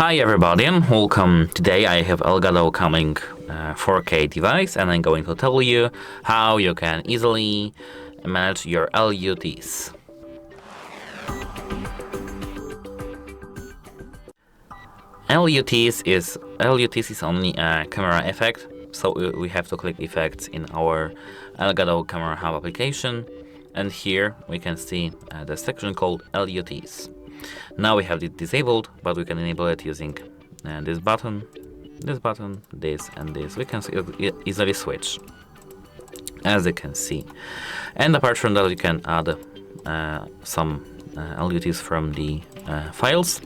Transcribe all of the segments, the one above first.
Hi everybody and welcome. Today I have ELGATO CAM LINK 4K device and I'm going to tell you how you can easily manage your LUTs. LUTs is only a camera effect, so we have to click effects in our ELGATO Camera Hub application, and here we can see the section called LUTs. Now we have it disabled, but we can enable it using this button, this, and this. We can easily switch, as you can see. And apart from that, we can add some LUTs from the files.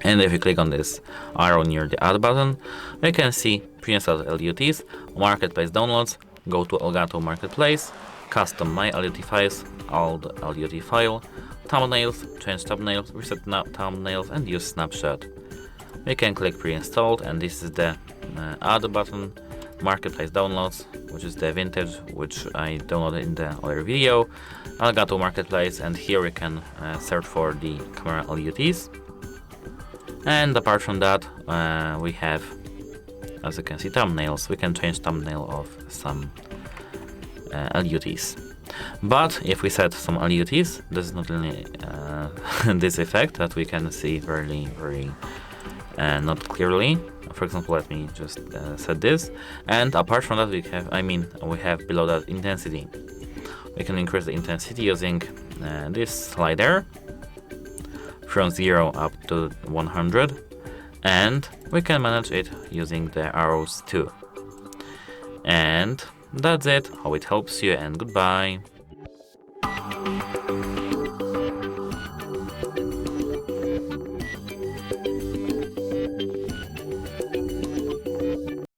And if you click on this arrow near the add button, we can see pre-installed LUTs, marketplace downloads, go to ELGATO marketplace, custom my LUT files, old LUT file, thumbnails, change thumbnails, reset thumbnails, and use snapshot. We can click pre-installed, and this is the add button, marketplace downloads, which is the vintage, which I downloaded in the other video, ELGATO marketplace, and here we can search for the camera LUTs. And apart from that, we have, as you can see, thumbnails. We can change thumbnail of some LUTs. But if we set some LUTs, this is not only this effect that we can see very not clearly. For example, let me just set this. And apart from that, we have below that intensity. We can increase the intensity using this slider from 0 up to 100, and we can manage it using the arrows too. And that's it. Hope it helps you, and goodbye.